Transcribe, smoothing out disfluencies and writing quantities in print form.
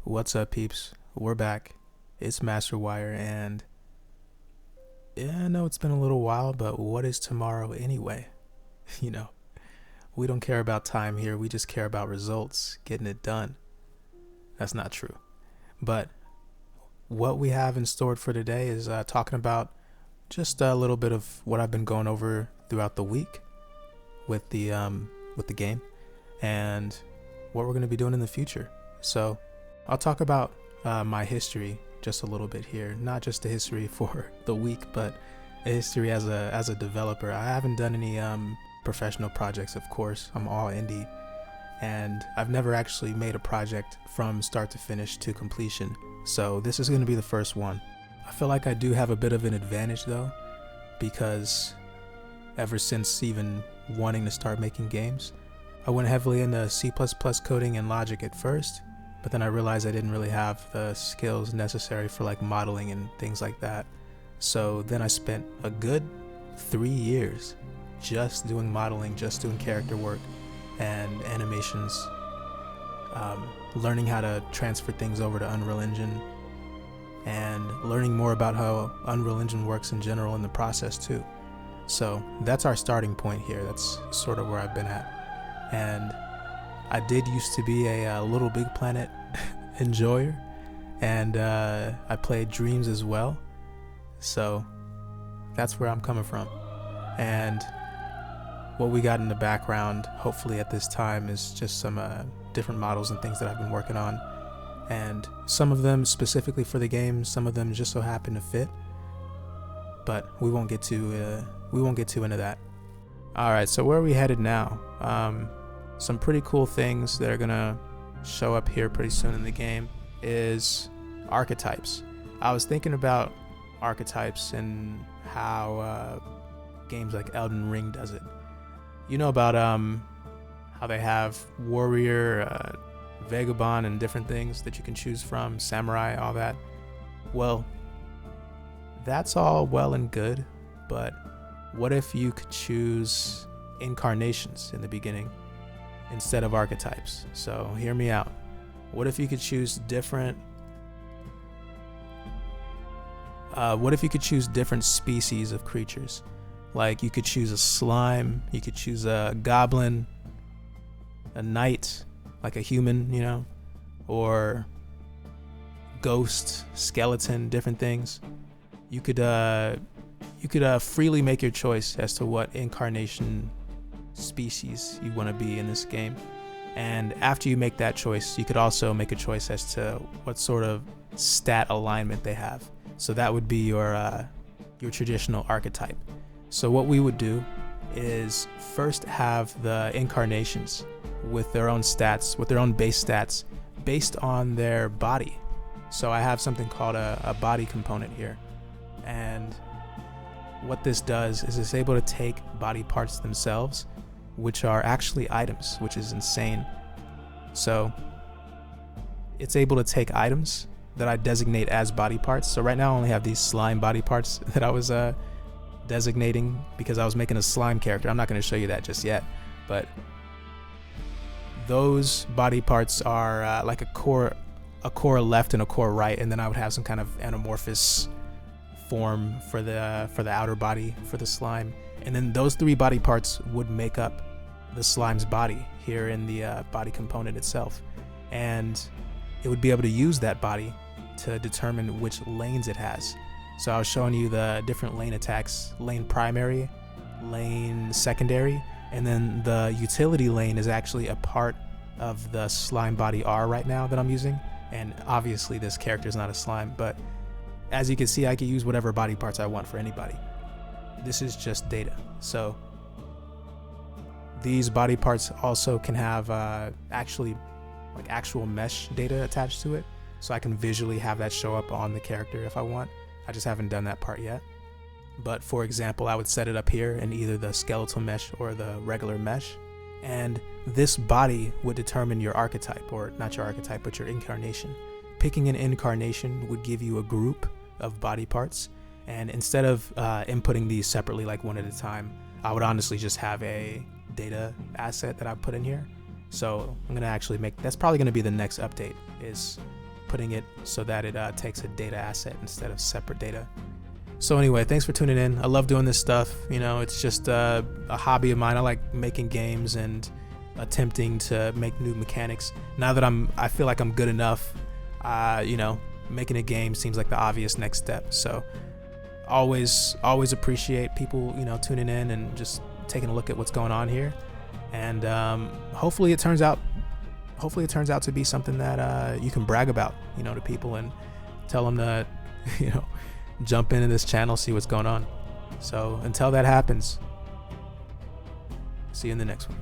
What's up, peeps? We're back. It's Masterwire, and yeah, I know it's been a little while, but what is tomorrow anyway? You know, we don't care about time here. We just care about results, getting it done. That's not true. But what we have in store for today is talking about just a little bit of what I've been going over throughout the week with the game, and what we're going to be doing in the future. So I'll talk about my history just a little bit here, not just the history for the week, but a history as a developer. I haven't done any professional projects, of course. I'm all indie, and I've never actually made a project from start to finish to completion. So this is going to be the first one. I feel like I do have a bit of an advantage though, because ever since even wanting to start making games, I went heavily into C++ coding and logic at first, but then I realized I didn't really have the skills necessary for like modeling and things like that. So then I spent a good 3 years just doing modeling, just doing character work and animations, learning how to transfer things over to Unreal Engine, and learning more about how Unreal Engine works in general in the process too. So that's our starting point here. That's sort of where I've been at. And I did used to be a Little Big Planet enjoyer, and I played Dreams as well. So that's where I'm coming from. And what we got in the background, hopefully at this time, is just some different models and things that I've been working on. And some of them specifically for the game, some of them just so happen to fit. But we won't get too into that. All right, so where are we headed now? Some pretty cool things that are gonna show up here pretty soon in the game is archetypes. I was thinking about archetypes and how games like Elden Ring does it. You know about how they have warrior, vagabond, and different things that you can choose from, samurai, all that. Well, that's all well and good, but what if you could choose incarnations in the beginning instead of archetypes? So hear me out. What if you could choose different species of creatures? Like you could choose a slime, you could choose a goblin, a knight, like a human, you know, or ghost, skeleton, different things. You could freely make your choice as to what incarnation species you want to be in this game. And after you make that choice, you could also make a choice as to what sort of stat alignment they have. So that would be your traditional archetype. So what we would do is first have the incarnations with their own stats, with their own base stats based on their body. So I have something called a body component here. And what this does is it's able to take body parts themselves, which are actually items, which is insane. So it's able to take items that I designate as body parts. So right now I only have these slime body parts that I was designating because I was making a slime character. I'm not going to show you that just yet, but those body parts are like a core left and a core right, and then I would have some kind of anamorphous form for the outer body for the slime, and then those 3 body parts would make up the slime's body here in the body component itself, and it would be able to use that body to determine which lanes it has. So I was showing you the different lane attacks: lane primary, lane secondary, and then the utility lane is actually a part of the slime body R right now that I'm using. And obviously this character is not a slime, but as you can see, I can use whatever body parts I want for anybody. This is just data. So these body parts also can have actual mesh data attached to it. So I can visually have that show up on the character if I want. I just haven't done that part yet. But for example, I would set it up here in either the skeletal mesh or the regular mesh. And this body would determine your archetype, or not your archetype, but your incarnation. Picking an incarnation would give you a group of body parts. And instead of inputting these separately, like one at a time, I would honestly just have a data asset that I put in here. So I'm going to actually that's probably going to be the next update, is putting it so that it takes a data asset instead of separate data. So anyway, thanks for tuning in. I love doing this stuff. You know, it's just a hobby of mine. I like making games and attempting to make new mechanics. Now that I feel like I'm good enough, you know, making a game seems like the obvious next step. So always appreciate people, you know, tuning in and just taking a look at what's going on here. And hopefully it turns out to be something that you can brag about, you know, to people and tell them to, you know, jump into this channel, see what's going on. So until that happens, see you in the next one.